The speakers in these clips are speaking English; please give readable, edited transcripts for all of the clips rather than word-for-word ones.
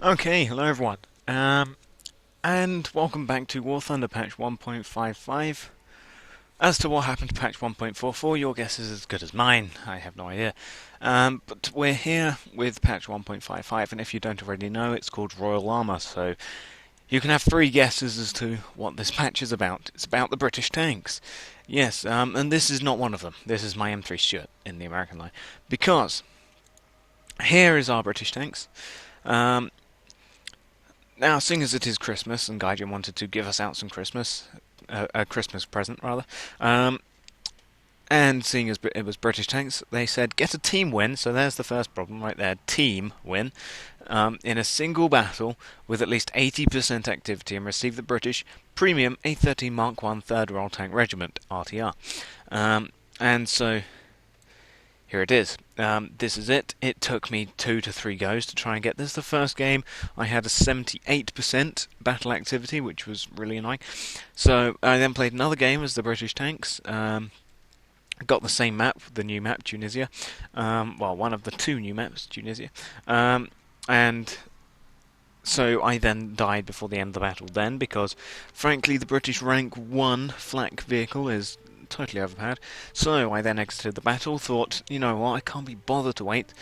Okay, hello everyone, and welcome back to War Thunder patch 1.55. As to what happened to patch 1.44, your guess is as good as mine. I have no idea. But we're here with patch 1.55, and if you don't already know, it's called Royal Armour, so you can have three guesses as to what this patch is about. It's about the British tanks. Yes, and this is not one of them. This is my M3 Stuart in the American line. Because here is our British tanks. Um, Now, seeing as it is Christmas, and Gaijin wanted to give us out some Christmas, a Christmas present rather, um, and seeing as it was British tanks, they said get a team win. So there's the first problem right there: team win in a single battle with at least 80% activity, and receive the British Premium A13 Mark One Third Royal Tank Regiment (RTR). And so here it is. This is it. It took me 2 to 3 goes to try and get this. The first game, I had a 78% battle activity, which was really annoying. So I then played another game as the British tanks. Got the same map, the new map, Tunisia. Well, one of the two new maps, Tunisia. And so I then died before the end of the battle then, because frankly the British rank 1 flak vehicle is totally overpowered. So I then exited the battle, thought, you know what, I can't be bothered to wait.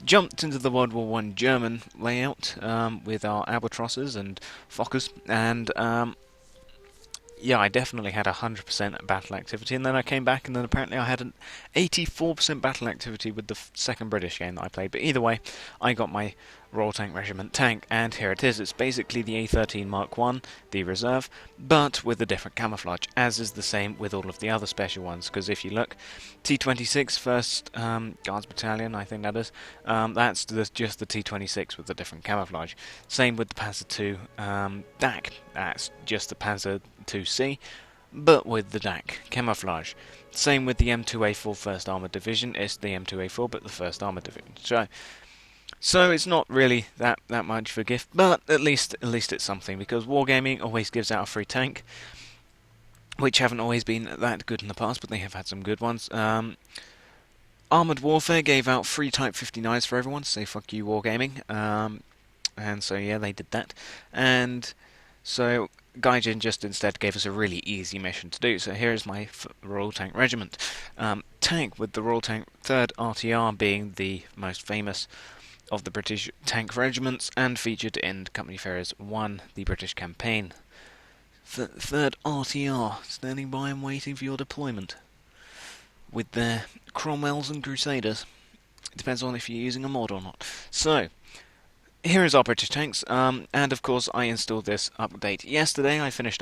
Jumped into the World War One German layout with our albatrosses and Fokkers, and yeah, I definitely had 100% battle activity, and then I came back, and then apparently I had an 84% battle activity with the second British game that I played. But either way, I got my Royal Tank Regiment tank, and here it is. It's basically the A13 Mark 1, the reserve, but with a different camouflage, as is the same with all of the other special ones. Because if you look, T26 First Guards Battalion, I think that is, that's just the T26 with a different camouflage. Same with the Panzer II DAC, that's just the Panzer 2C, but with the DAC camouflage. Same with the M2A4 First Armoured Division, it's the M2A4 but the First Armoured Division. So it's not really that much of a gift, but at least it's something, because Wargaming always gives out a free tank, which haven't always been that good in the past, but they have had some good ones. Armoured Warfare gave out free Type 59s for everyone, to say fuck you Wargaming, and so yeah, they did that, and so Gaijin just instead gave us a really easy mission to do. So here is my Royal Tank Regiment. Tank with the Royal Tank 3rd RTR being the most famous of the British tank regiments, and featured in Company Ferries 1, the British campaign. 3rd RTR, standing by and waiting for your deployment, with their Cromwells and Crusaders. It depends on if you're using a mod or not. So, here is our British tanks, and of course I installed this update yesterday. I finished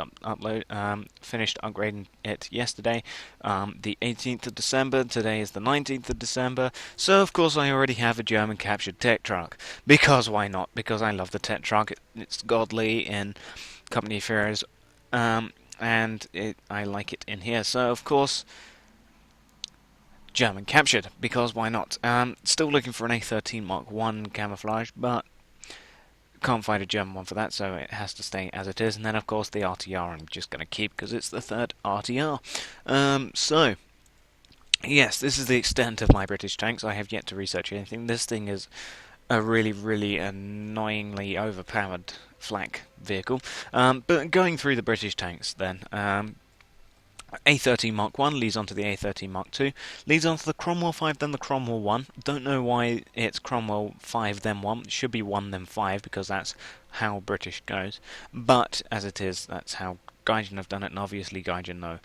finished upgrading it yesterday, the 18th of December. Today is the 19th of December, so of course I already have a German captured tech truck. Because why not? Because I love the tech truck. It's godly in Company Affairs, and I like it in here. So of course, German captured, because why not? Still looking for an A13 Mark 1 camouflage, but can't find a German one for that, so it has to stay as it is. And then, of course, the RTR I'm just going to keep because it's the 3rd RTR. So, yes, this is the extent of my British tanks. I have yet to research anything. This thing is a really, really annoyingly overpowered flak vehicle. But going through the British tanks then, A13 Mark 1 leads on to the A13 Mark 2, leads on to the Cromwell 5, then the Cromwell 1. Don't know why it's Cromwell 5, then 1. It should be 1, then 5, because that's how British goes. But, as it is, that's how Gaijin have done it, and obviously Gaijin know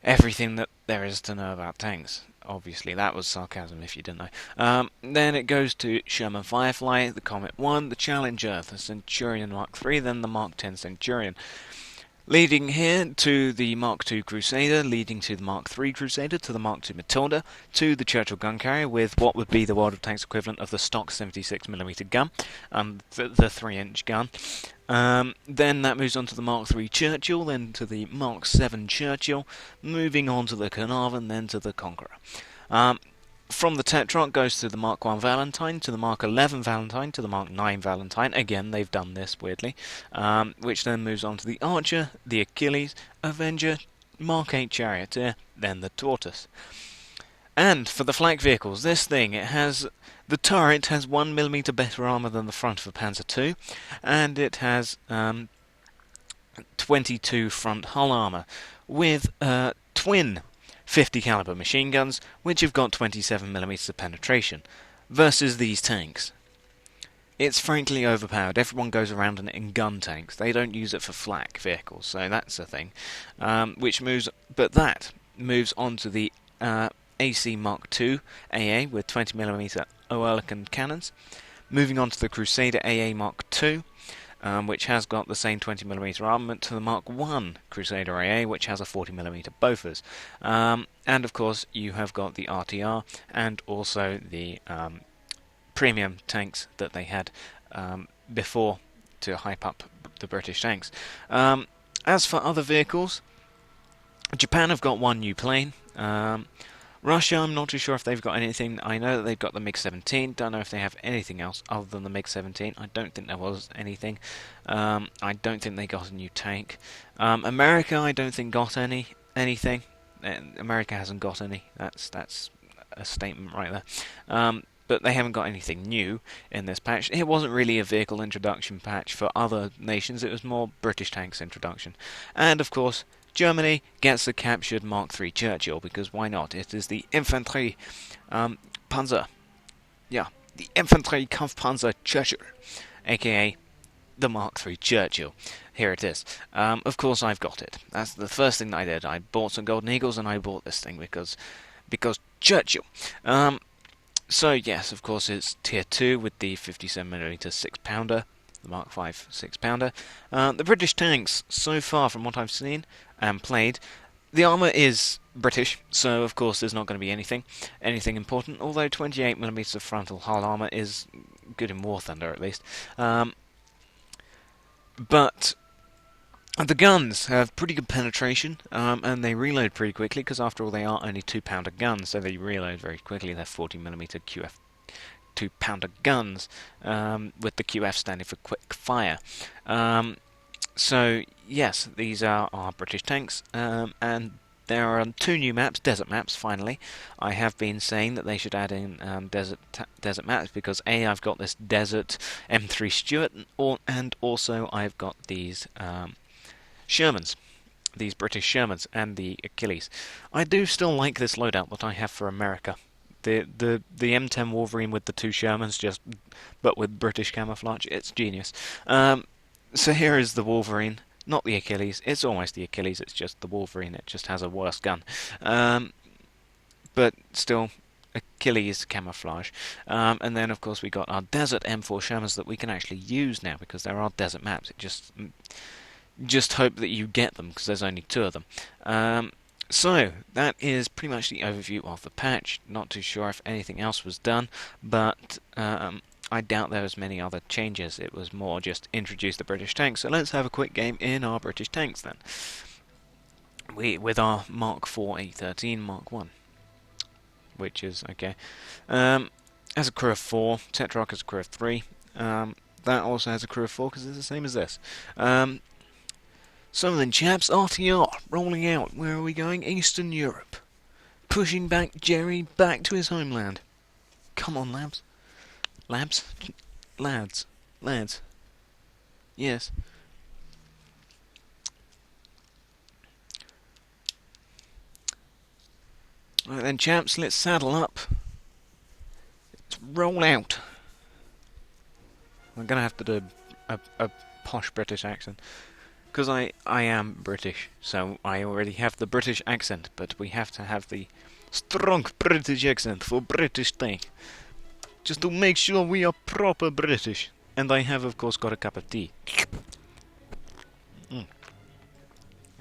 everything that there is to know about tanks. Obviously, that was sarcasm if you didn't know. Then it goes to Sherman Firefly, the Comet 1, the Challenger, the Centurion Mark 3, then the Mark 10 Centurion. Leading here to the Mark II Crusader, leading to the Mark III Crusader, to the Mark II Matilda, to the Churchill gun carrier with what would be the World of Tanks equivalent of the stock 76mm gun, the 3-inch gun. Then that moves on to the Mark III Churchill, then to the Mark VII Churchill, moving on to the Carnarvon, then to the Conqueror. From the Tetrarch goes to the Mark 1 Valentine, to the Mark 11 Valentine, to the Mark 9 Valentine. Again, they've done this weirdly. Which then moves on to the Archer, the Achilles, Avenger, Mark 8 Charioteer, then the Tortoise. And for the flak vehicles, this thing, the turret has 1 millimeter better armor than the front of a Panzer II, and it has 22 front hull armor with twin 50 caliber machine guns, which have got 27 millimeters of penetration, versus these tanks. It's frankly overpowered. Everyone goes around in gun tanks. They don't use it for flak vehicles, so that's a thing. That moves on to the AC Mark II AA with 20mm Oerlikon cannons. Moving on to the Crusader AA Mark II, which has got the same 20mm armament to the Mark I Crusader AA, which has a 40mm Bofors. And of course, you have got the RTR and also the premium tanks that they had before to hype up the British tanks. As for other vehicles, Japan have got one new plane. Russia, I'm not too sure if they've got anything. I know that they've got the MiG-17. Don't know if they have anything else other than the MiG-17. I don't think there was anything. I don't think they got a new tank. America, I don't think got anything. America hasn't got any. That's a statement right there. But they haven't got anything new in this patch. It wasn't really a vehicle introduction patch for other nations. It was more British tanks introduction. And of course, Germany gets the captured Mark III Churchill, because why not? It is the Infantry Panzer. Yeah, the Infantry Kampfpanzer Churchill, aka the Mark III Churchill. Here it is. Of course, I've got it. That's the first thing that I did. I bought some Golden Eagles and I bought this thing because Churchill. So yes, of course, it's Tier 2 with the 57mm 6-pounder. The Mark V 6-pounder. The British tanks, so far from what I've seen and played, the armour is British, so of course there's not going to be anything important, although 28mm of frontal hull armour is good in War Thunder at least. But the guns have pretty good penetration, and they reload pretty quickly, because after all they are only 2-pounder guns, so they reload very quickly. They're 40mm QF 2-pounder guns, with the QF standing for quick fire. So yes, these are our British tanks, and there are 2 new maps, desert maps. Finally, I have been saying that they should add in desert maps because I've got this desert M3 Stuart, and also I've got these Shermans. These British Shermans and the Achilles. I do still like this loadout that I have for America. The M10 Wolverine with the 2 Shermans, but with British camouflage. It's genius. So here is the Wolverine, not the Achilles. It's almost the Achilles. It's just the Wolverine. It just has a worse gun. But still, Achilles camouflage. And then of course we got our desert M4 Shermans that we can actually use now because there are desert maps. It just hope that you get them because there's only 2 of them. So that is pretty much the overview of the patch. Not too sure if anything else was done, but I doubt there was many other changes. It was more just introduce the British tanks. So let's have a quick game in our British tanks then. With our Mark IV A13 Mark 1, which is okay. Has a crew of 4. Tetrarch has a crew of 3. That also has a crew of 4 because it's the same as this. So then, chaps, RTR, rolling out. Where are we going? Eastern Europe. Pushing back Jerry back to his homeland. Come on, labs. Labs? Lads. Lads. Yes. Right then, chaps, let's saddle up. Let's roll out. I'm going to have to do a posh British accent. Because I am British, so I already have the British accent, but we have to have the strong British accent for British thing. Just to make sure we are proper British. And I have, of course, got a cup of tea.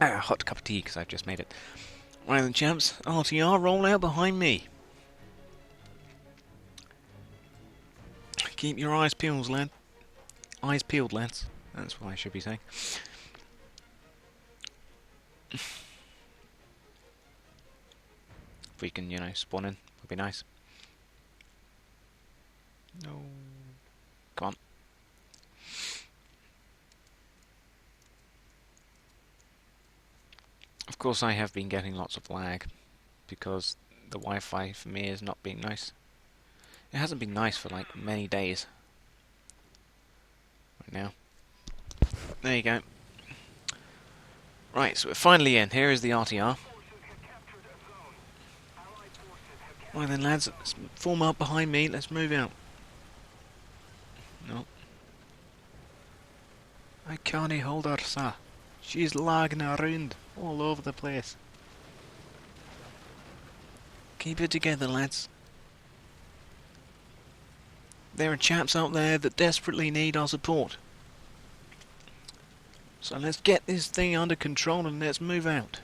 Hot cup of tea, because I've just made it. Right then, champs, RTR, roll out behind me. Keep your eyes peeled, lad. Eyes peeled, lads. That's what I should be saying. If we can, spawn in, would be nice. No. Come on. Of course, I have been getting lots of lag because The Wi-Fi for me is not being nice. It hasn't been nice for like many days. Right now. There you go. Right, so we're finally in. Here is the RTR. Right then, lads, let's form up behind me. Let's move out. No. I can't hold her, sir. She's lagging around all over the place. Keep it together, lads. There are chaps out there that desperately need our support. So let's get this thing under control and let's move out.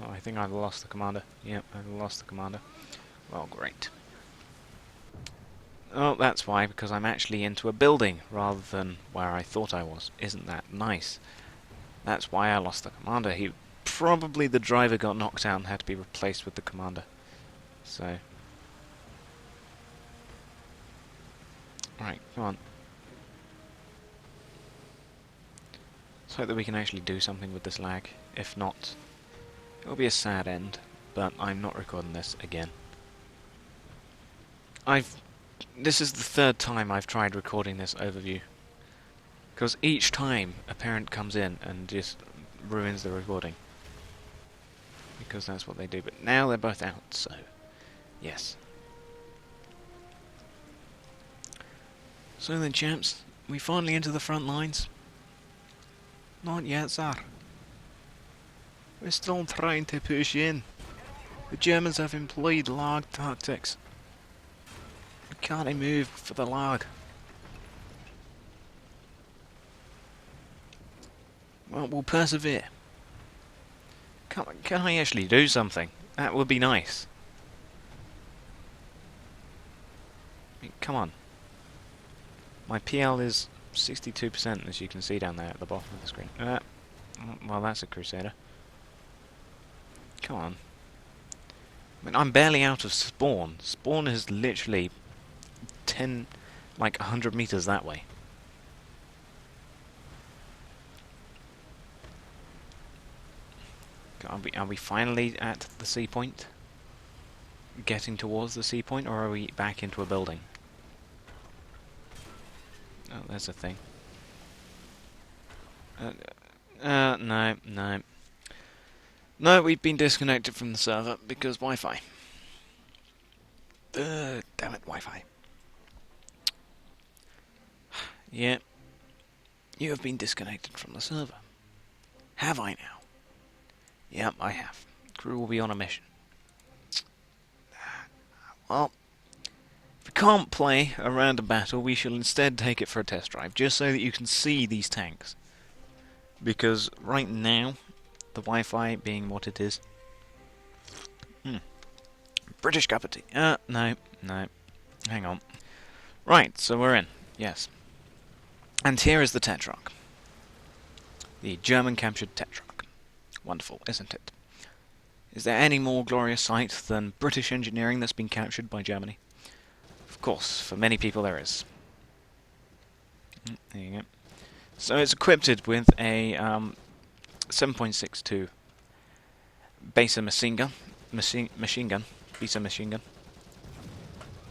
Oh, I think I've lost the commander. Yep, I've lost the commander. Well, great. Oh, that's why, because I'm actually into a building rather than where I thought I was. Isn't that nice? That's why I lost the commander. Probably the driver got knocked out and had to be replaced with the commander. So... Right, come on. Let's hope that we can actually do something with this lag. If not, it will be a sad end, but I'm not recording this again. This is the third time I've tried recording this overview. Because each time a parent comes in and just ruins the recording. Because that's what they do. But now they're both out, so... Yes. So then, champs, we finally enter the front lines? Not yet, sir. We're still trying to push in. The Germans have employed lag tactics. We can't move for the lag. Well, we'll persevere. Can I actually do something? That would be nice. I mean, come on. My PL is 62%, as you can see down there at the bottom of the screen. Well, that's a Crusader. Come on. I mean, I'm barely out of spawn. Spawn is literally 100 meters that way. Are we finally at the sea point? Getting towards the sea point, or are we back into a building? Oh, there's a thing. No. No, we've been disconnected from the server because Wi-Fi. Damn it, Wi-Fi. Yeah. You have been disconnected from the server. Have I now? Yep, I have. Crew will be on a mission. Well, if we can't play a random battle, we shall instead take it for a test drive, just so that you can see these tanks. Because right now, the Wi-Fi being what it is... British cup of tea. No. Hang on. Right, so we're in. Yes. And here is the Tetrarch. The German-captured Tetrarch. Wonderful, isn't it? Is there any more glorious sight than British engineering that's been captured by Germany? Of course, for many people there is. There you go. So it's equipped with a 7.62 Besa machine gun. Besa machine gun.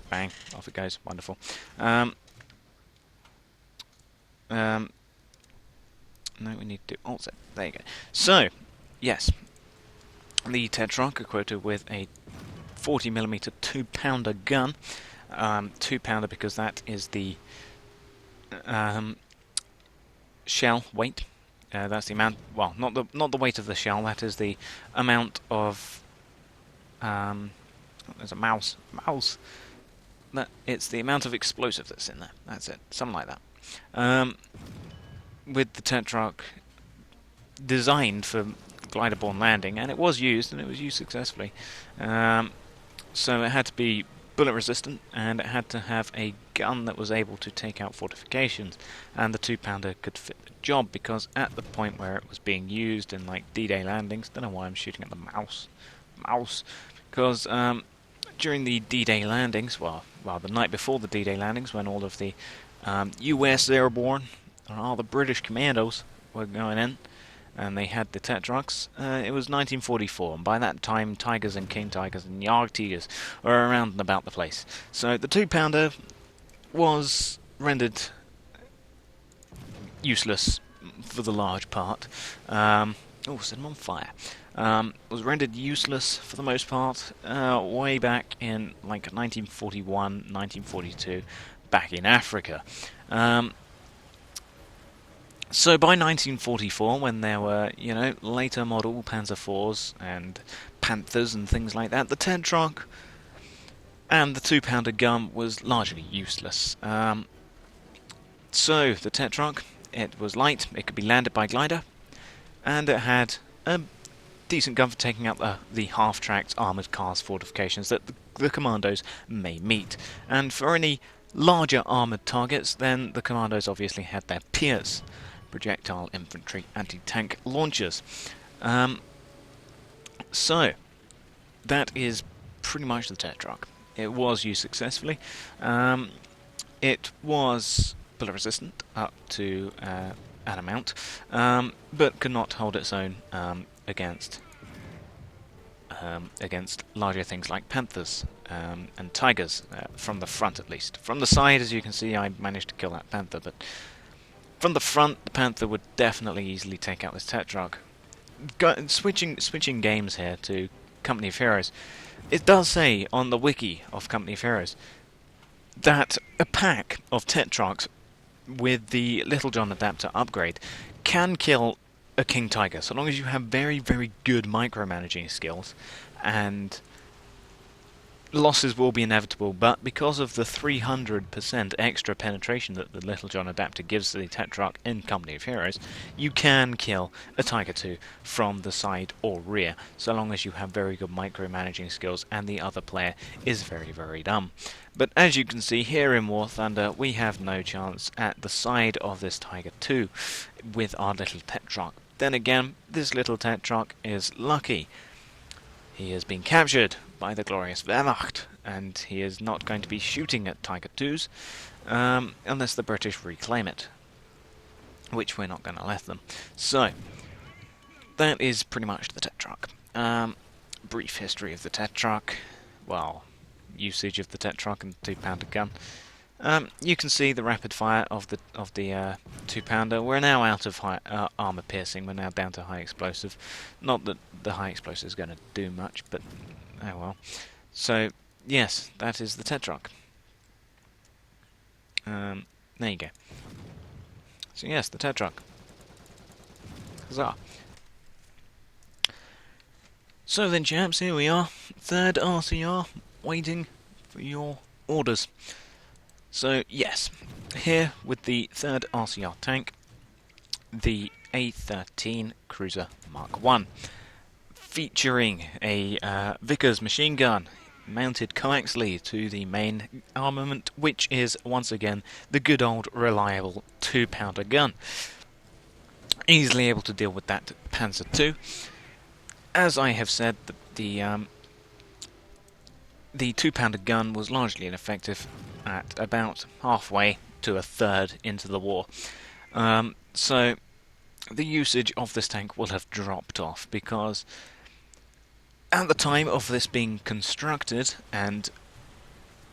Bang, off it goes. Wonderful. No, we need to do alt set. There you go. So, yes, the Tetrarch equipped with a 40mm 2-pounder gun. 2-pounder because that is the shell weight. That's the amount. Well, not the weight of the shell. That is the amount of. There's a mouse. It's the amount of explosive that's in there. That's it. Something like that. With the Tetrarch designed for glider-borne landing, and it was used successfully. So it had to be bullet resistant, and it had to have a gun that was able to take out fortifications, and the 2-pounder could fit the job, because at the point where it was being used in like D-Day landings, don't know why I'm shooting at the mouse, because during the D-Day landings, well, the night before the D-Day landings, when all of the US airborne, or all the British commandos were going in, and they had the Tetrarchs. It was 1944, and by that time, Tigers and King Tigers and Jagdtigers were around and about the place. So the 2-pounder was rendered useless for the large part. Set him on fire. Was rendered useless for the most part way back in like 1941, 1942, back in Africa. So by 1944, when there were, later model Panzer IVs and Panthers and things like that, the Tetrarch and the 2-pounder gun was largely useless. So the Tetrarch, it was light, it could be landed by glider, and it had a decent gun for taking out the half-tracked armoured cars fortifications that the commandos may meet. And for any larger armoured targets, then the commandos obviously had their Piers, projectile infantry anti-tank launchers. So that is pretty much the Tetrarch. It was used successfully. It was bullet resistant up to an amount, but could not hold its own against larger things like Panthers and Tigers, from the front at least. From the side, as you can see, I managed to kill that Panther, but from the front, the Panther would definitely easily take out this Tetrarch. Switching games here to Company of Heroes, it does say on the wiki of Company of Heroes that a pack of Tetrarchs with the Little John adapter upgrade can kill a King Tiger, so long as you have very, very good micromanaging skills, and losses will be inevitable, but because of the 300% extra penetration that the Little John adapter gives the Tetrarch in Company of Heroes, you can kill a Tiger 2 from the side or rear, so long as you have very good micromanaging skills and the other player is very, very dumb. But as you can see here in War Thunder, we have no chance at the side of this Tiger 2 with our little Tetrarch. Then again, this little Tetrarch is lucky. He has been captured by the glorious Wehrmacht, and he is not going to be shooting at Tiger 2s unless the British reclaim it, which we're not going to let them. So, that is pretty much the Tetrarch. Brief history of the Tetrarch. Well, usage of the Tetrarch and the 2-pounder gun. You can see the rapid fire of the 2-pounder. We're now out of high armor piercing. We're now down to high explosive. Not that the high explosive is going to do much, but oh well. So yes, that is the Tetrarch. There you go. So yes, the Tetrarch. Huzzah! So then, chaps, here we are. 3rd RCR, waiting for your orders. So, yes, here with the 3rd RCR tank, the A13 Cruiser Mark I, featuring a Vickers machine gun mounted coaxially to the main armament, which is, once again, the good old reliable 2-pounder gun. Easily able to deal with that Panzer II. As I have said, the 2-pounder gun was largely ineffective at about halfway to a third into the war. So the usage of this tank will have dropped off, because at the time of this being constructed and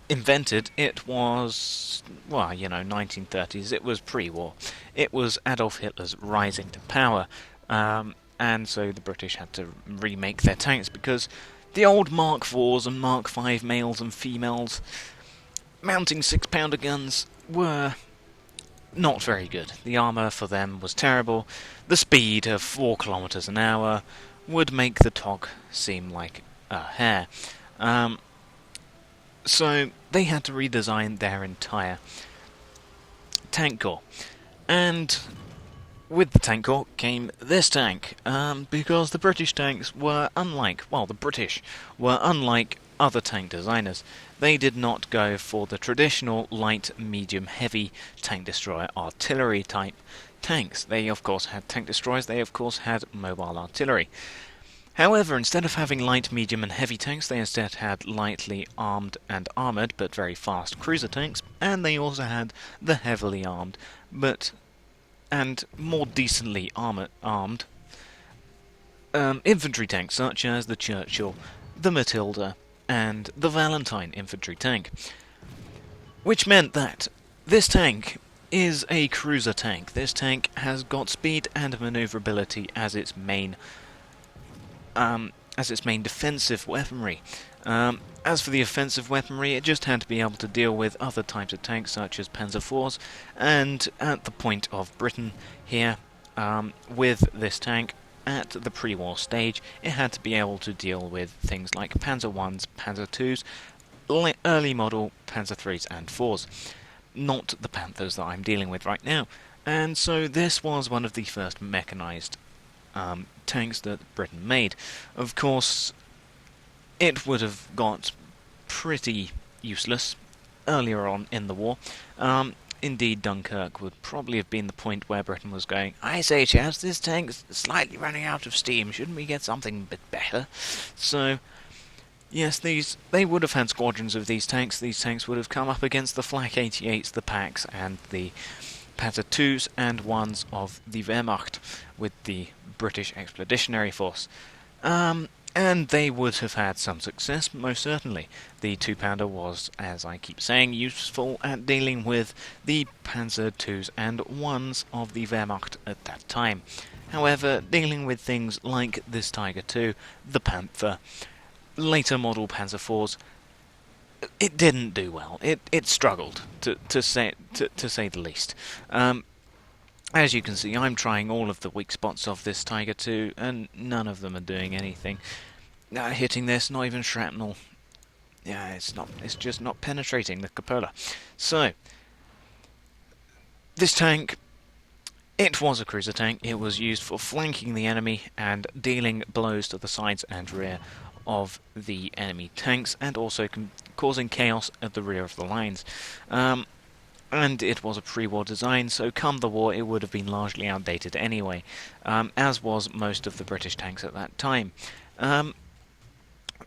invented, it was, 1930s. It was pre-war. It was Adolf Hitler's rising to power. And so the British had to remake their tanks, because the old Mark IVs and Mark V males and females mounting 6-pounder guns were not very good. The armour for them was terrible. The speed of 4 kilometers an hour would make the TOG seem like a hare. So they had to redesign their entire tank corps. And with the tank corps came this tank, because the British tanks were unlike other tank designers. They did not go for the traditional light, medium, heavy tank destroyer artillery type tanks. They of course had tank destroyers, they of course had mobile artillery. However, instead of having light, medium and heavy tanks, they instead had lightly armed and armoured but very fast cruiser tanks, and they also had the heavily armed and more decently armed infantry tanks such as the Churchill, the Matilda, and the Valentine infantry tank. Which meant that this tank is a cruiser tank. This tank has got speed and maneuverability as its main defensive weaponry. As for the offensive weaponry, it just had to be able to deal with other types of tanks such as Panzer IVs, and at the point of Britain here, with this tank, at the pre-war stage, it had to be able to deal with things like Panzer Is, Panzer IIs, early model Panzer IIIs and IVs, not the Panthers that I'm dealing with right now. And so this was one of the first mechanized tanks that Britain made. Of course, it would have got pretty useless earlier on in the war. Indeed, Dunkirk would probably have been the point where Britain was going, I say, chaps, this tank's slightly running out of steam. Shouldn't we get something a bit better? So, yes, they would have had squadrons of these tanks. These tanks would have come up against the Flak 88s, the Paks, and the Panzer IIs and Is of the Wehrmacht with the British Expeditionary Force. And they would have had some success, most certainly. The 2-pounder was, as I keep saying, useful at dealing with the Panzer IIs and Is of the Wehrmacht at that time. However, dealing with things like this Tiger II, the Panther, later model Panzer IVs, it didn't do well. It struggled, to say the least. As you can see, I'm trying all of the weak spots of this Tiger II, and none of them are doing anything. Hitting this, not even shrapnel. Yeah, it's just not penetrating the cupola. So, this tank, it was a cruiser tank. It was used for flanking the enemy and dealing blows to the sides and rear of the enemy tanks, and also causing chaos at the rear of the lines. And it was a pre-war design, so come the war it would have been largely outdated anyway, as was most of the British tanks at that time.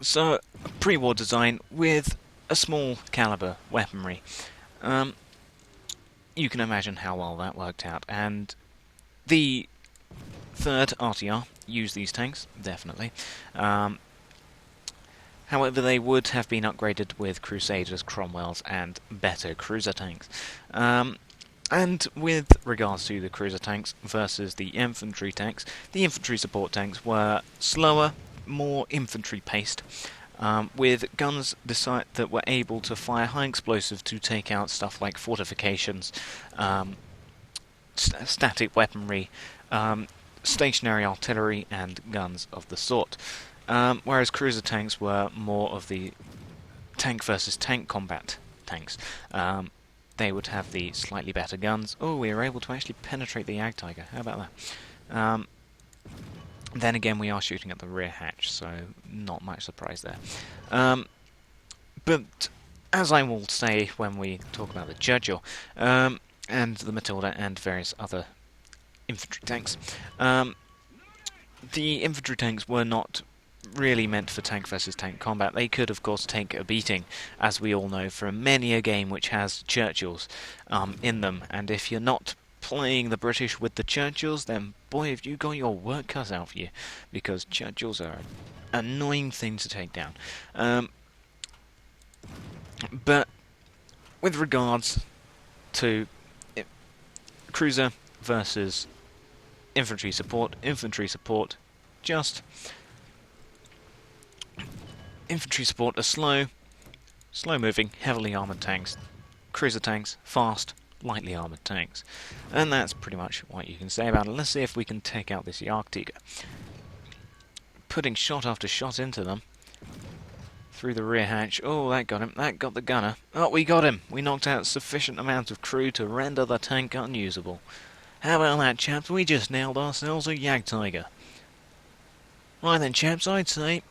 So, pre-war design with a small caliber weaponry. You can imagine how well that worked out, and the 3rd RTR used these tanks, definitely. However, they would have been upgraded with Crusaders, Cromwells, and better cruiser tanks. And with regards to the cruiser tanks versus the infantry support tanks were slower, more infantry-paced, with guns that were able to fire high explosive to take out stuff like fortifications, static weaponry, stationary artillery, and guns of the sort. Whereas cruiser tanks were more of the tank versus tank combat tanks. They would have the slightly better guns. Oh, we were able to actually penetrate the Jagdtiger. How about that? Then again, we are shooting at the rear hatch, so not much surprise there. But as I will say when we talk about the Churchill, and the Matilda and various other infantry tanks, the infantry tanks were not really meant for tank versus tank combat. They could, of course, take a beating, as we all know from many a game which has Churchills in them, and if you're not playing the British with the Churchills, then boy, have you got your work cut out for you, because Churchills are an annoying thing to take down. But with regards to cruiser versus infantry support, just infantry support are slow-moving, heavily armoured tanks. Cruiser tanks, fast, lightly armoured tanks. And that's pretty much what you can say about it. Let's see if we can take out this Jagdtiger. Putting shot after shot into them. Through the rear hatch. Oh, that got him. That got the gunner. Oh, we got him. We knocked out sufficient amount of crew to render the tank unusable. How about that, chaps? We just nailed ourselves a Jagdtiger. Right then, chaps, I'd say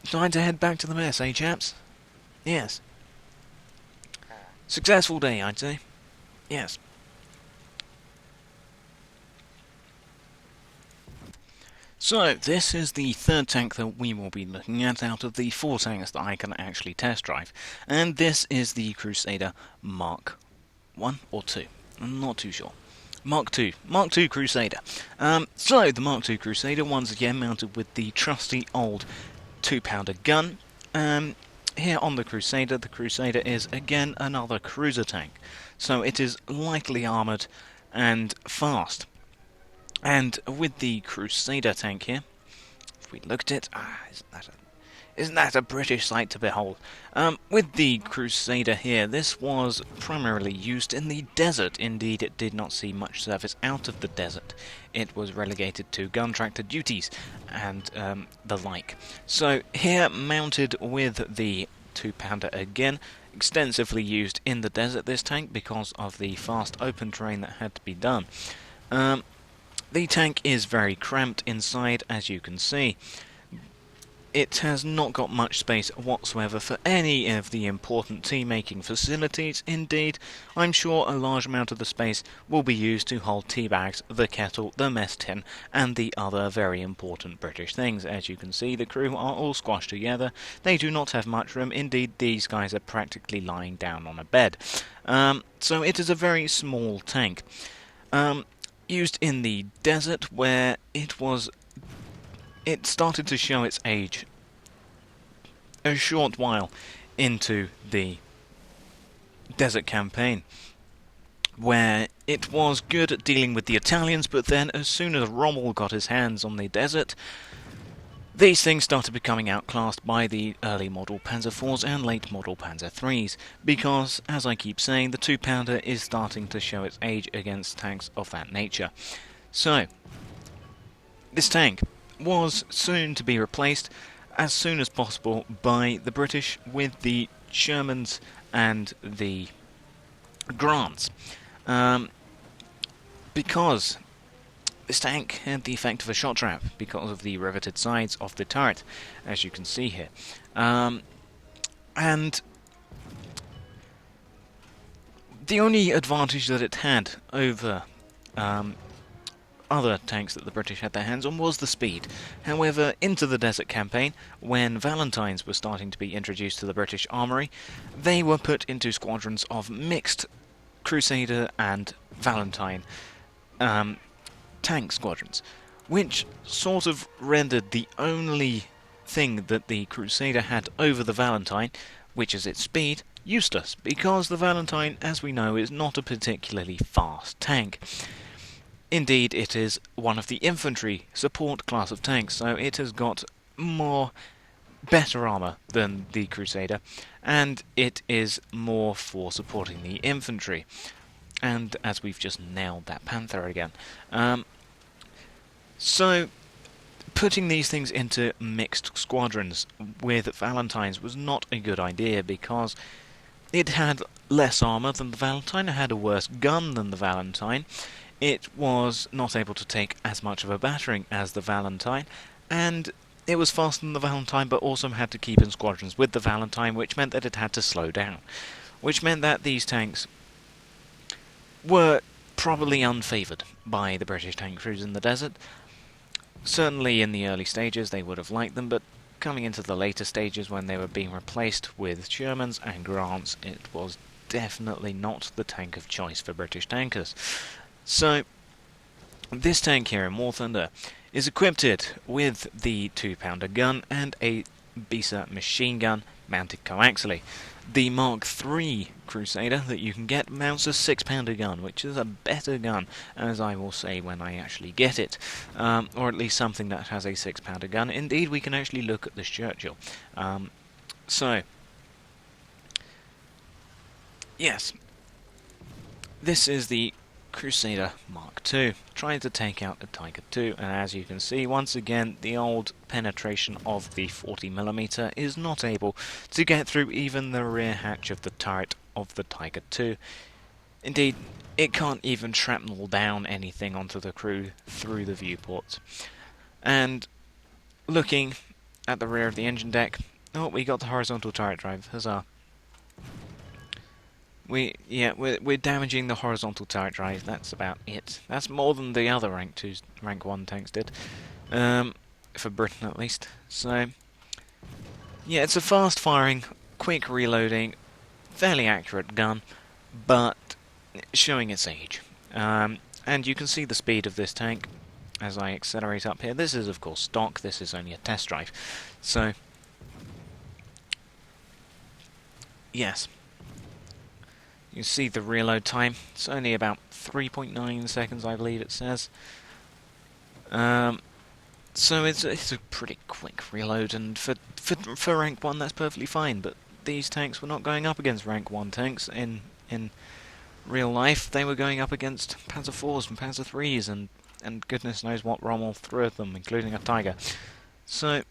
time to head back to the mess, eh, chaps? Yes. Successful day, I'd say. Yes. So, this is the 3rd tank that we will be looking at out of the 4 tanks that I can actually test drive. And this is the Crusader Mark 1 or 2. I'm not too sure. Mark II. Mark II Crusader. So, the Mark II Crusader, once again mounted with the trusty old 2-pounder gun. Here on the Crusader is again another cruiser tank. So it is lightly armoured and fast. And with the Crusader tank here, if we look at it, isn't that a British sight to behold? With the Crusader here, this was primarily used in the desert. Indeed, it did not see much service out of the desert. It was relegated to gun tractor duties and the like. So here, mounted with the 2-pounder again, extensively used in the desert, this tank, because of the fast open terrain that had to be done. The tank is very cramped inside, as you can see. It has not got much space whatsoever for any of the important tea-making facilities. Indeed, I'm sure a large amount of the space will be used to hold tea bags, the kettle, the mess tin, and the other very important British things. As you can see, the crew are all squashed together. They do not have much room. Indeed, these guys are practically lying down on a bed. So it is a very small tank. Used in the desert, where it started to show its age a short while into the desert campaign, where it was good at dealing with the Italians, but then as soon as Rommel got his hands on the desert, these things started becoming outclassed by the early model Panzer IVs and late model Panzer IIIs, because, as I keep saying, the 2-pounder is starting to show its age against tanks of that nature. So, this tank was soon to be replaced as soon as possible by the British with the Shermans and the Grants, because this tank had the effect of a shot trap because of the riveted sides of the turret, as you can see here. And the only advantage that it had over other tanks that the British had their hands on was the speed. However, into the desert campaign, when Valentines were starting to be introduced to the British armoury, they were put into squadrons of mixed Crusader and Valentine tank squadrons, which sort of rendered the only thing that the Crusader had over the Valentine, which is its speed, useless, because the Valentine, as we know, is not a particularly fast tank. Indeed, it is one of the infantry support class of tanks, so it has got better armour than the Crusader, and it is more for supporting the infantry. And as we've just nailed that Panther again. So, putting these things into mixed squadrons with Valentines was not a good idea, because it had less armour than the Valentine, it had a worse gun than the Valentine, it was not able to take as much of a battering as the Valentine, and it was faster than the Valentine, but also had to keep in squadrons with the Valentine, which meant that it had to slow down. Which meant that these tanks were probably unfavoured by the British tank crews in the desert. Certainly in the early stages they would have liked them, but coming into the later stages when they were being replaced with Shermans and Grants, it was definitely not the tank of choice for British tankers. So, this tank here in War Thunder is equipped with the 2-pounder gun and a Bisa machine gun mounted coaxially. The Mark III Crusader that you can get mounts a 6-pounder gun, which is a better gun, as I will say when I actually get it, or at least something that has a 6-pounder gun. Indeed, we can actually look at this Churchill. So, yes, this is the Crusader Mark II, trying to take out a Tiger II, and as you can see, once again, the old penetration of the 40mm is not able to get through even the rear hatch of the turret of the Tiger II. Indeed, it can't even shrapnel down anything onto the crew through the viewports. And looking at the rear of the engine deck, oh, we got the horizontal turret drive, huzzah. We're damaging the horizontal turret drive, that's about it. That's more than the other Rank 1 tanks did. For Britain at least. So, yeah, it's a fast firing, quick reloading, fairly accurate gun, but showing its age. And you can see the speed of this tank as I accelerate up here. This is of course stock, this is only a test drive. So, yes. You see the reload time. It's only about 3.9 seconds, I believe it says. So it's a pretty quick reload, and for rank 1 that's perfectly fine, but these tanks were not going up against rank 1 tanks in real life. They were going up against Panzer IVs and Panzer IIIs, and goodness knows what Rommel threw at them, including a Tiger. So,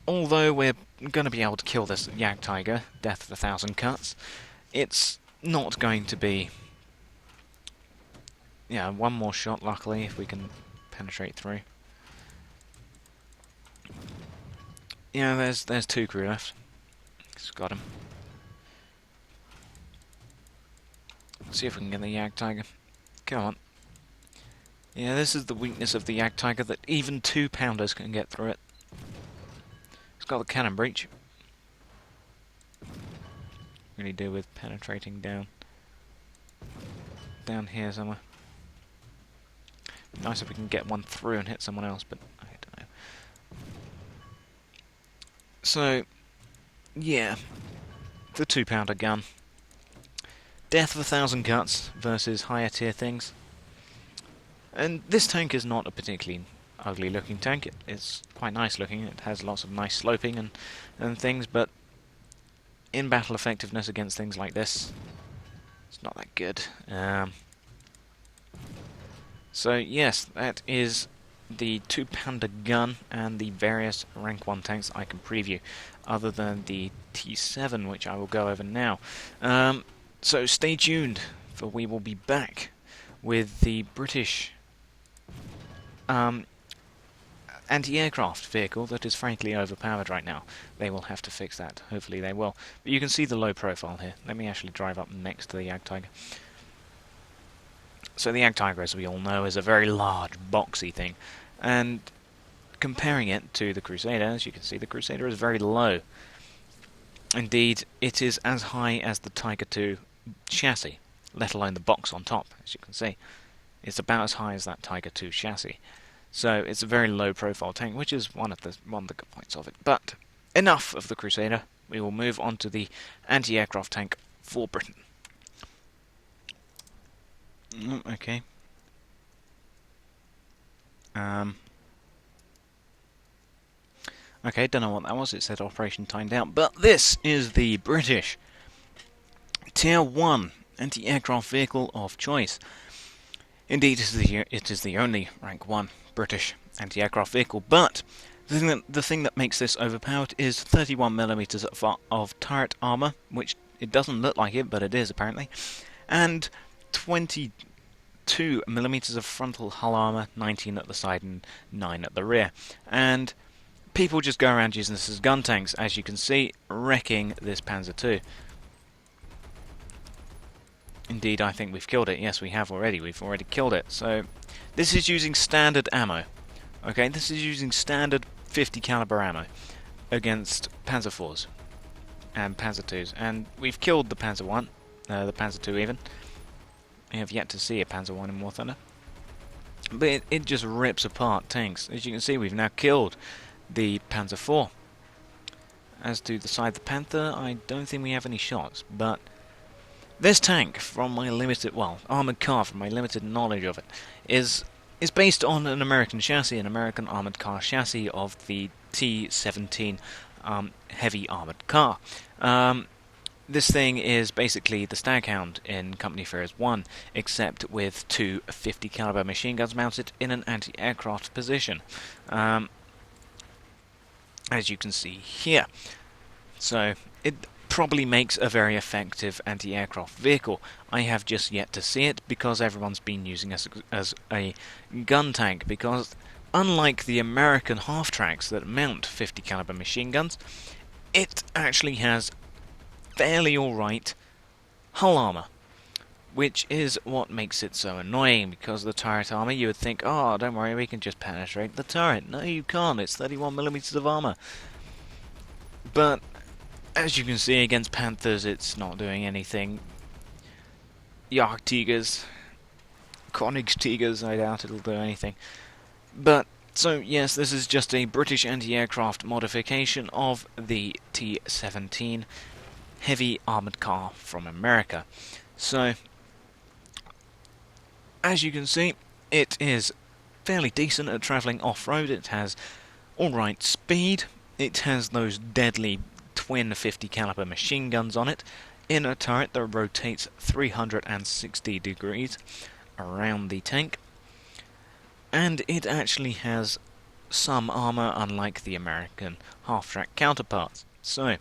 although we're going to be able to kill this Jagdtiger, death of 1,000 cuts, it's not going to be... Yeah, one more shot, luckily, if we can penetrate through. Yeah, there's 2 crew left. Just got him. See if we can get the Jagdtiger. Come on. Yeah, this is the weakness of the Jagdtiger, that even 2-pounders can get through it. It's got the cannon breach. Really do with penetrating down here somewhere. Nice if we can get one through and hit someone else, but I don't know. So, yeah, the 2-pounder gun. Death of 1,000 cuts versus higher tier things. And this tank is not a particularly ugly looking tank. It's quite nice looking. It has lots of nice sloping and things, but in battle effectiveness against things like this, it's not that good. So yes, that is the 2-pounder gun and the various rank 1 tanks I can preview, other than the T7, which I will go over now. So stay tuned, for we will be back with the British anti-aircraft vehicle that is frankly overpowered right now. They will have to fix that. Hopefully they will. But you can see the low profile here. Let me actually drive up next to the Jagdtiger. So the Jagdtiger, as we all know, is a very large, boxy thing. And comparing it to the Crusader, as you can see, the Crusader is very low. Indeed, it is as high as the Tiger II chassis, let alone the box on top, as you can see. It's about as high as that Tiger II chassis. So it's a very low profile tank, which is one of the good points of it. But enough of the Crusader. We will move on to the anti-aircraft tank for Britain. Okay. Okay, don't know what that was. It said operation timed out. But this is the British Tier 1 anti-aircraft vehicle of choice. Indeed, it is the only rank 1 British anti-aircraft vehicle, but the thing that makes this overpowered is 31mm of turret armour, which it doesn't look like it, but it is apparently, and 22mm of frontal hull armour, 19 at the side and 9 at the rear. And people just go around using this as gun tanks, as you can see, wrecking this Panzer II. Indeed, I think we've killed it. Yes, we have already. We've already killed it. So, this is using standard ammo. Okay, this is using standard 50 caliber ammo against Panzer IVs and Panzer IIs. And we've killed the Panzer I, the Panzer II even. I have yet to see a Panzer I in War Thunder. But it just rips apart tanks. As you can see, we've now killed the Panzer IV. As to the side of the Panther, I don't think we have any shots, but this tank, from my limited, armoured car, from my limited knowledge of it, is based on an American chassis, an American armoured car chassis of the T-17 heavy armoured car. This thing is basically the Staghound in Company Affairs 1, except with 2 50 caliber machine guns mounted in an anti-aircraft position, as you can see here. So it probably makes a very effective anti-aircraft vehicle. I have just yet to see it because everyone's been using it as a gun tank, because unlike the American half-tracks that mount 50 caliber machine guns, it actually has fairly alright hull armour, which is what makes it so annoying, because the turret armour, you would think, oh, don't worry, we can just penetrate the turret. No, you can't, it's 31mm of armour. But as you can see, against Panthers, it's not doing anything. Jagdtigers Königstigers, I doubt it'll do anything. But, so yes, this is just a British anti-aircraft modification of the T-17 heavy armoured car from America. So, as you can see, it is fairly decent at travelling off-road. It has alright speed. It has those deadly twin 50 caliber machine guns on it in a turret that rotates 360 degrees around the tank. And it actually has some armour, unlike the American half-track counterparts. So,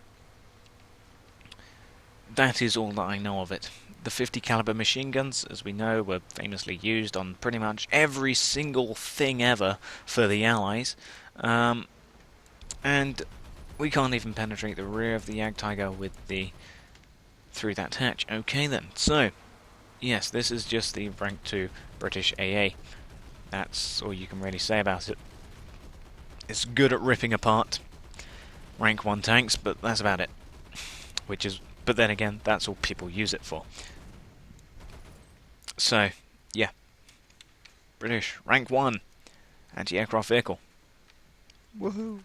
that is all that I know of it. The 50 caliber machine guns, as we know, were famously used on pretty much every single thing ever for the Allies. And we can't even penetrate the rear of the Jagdtiger through that hatch. Okay then, so, yes, this is just the rank 2 British AA. That's all you can really say about it. It's good at ripping apart rank 1 tanks, but that's about it. But then again, that's all people use it for. So, yeah. British rank 1 anti-aircraft vehicle. Woohoo!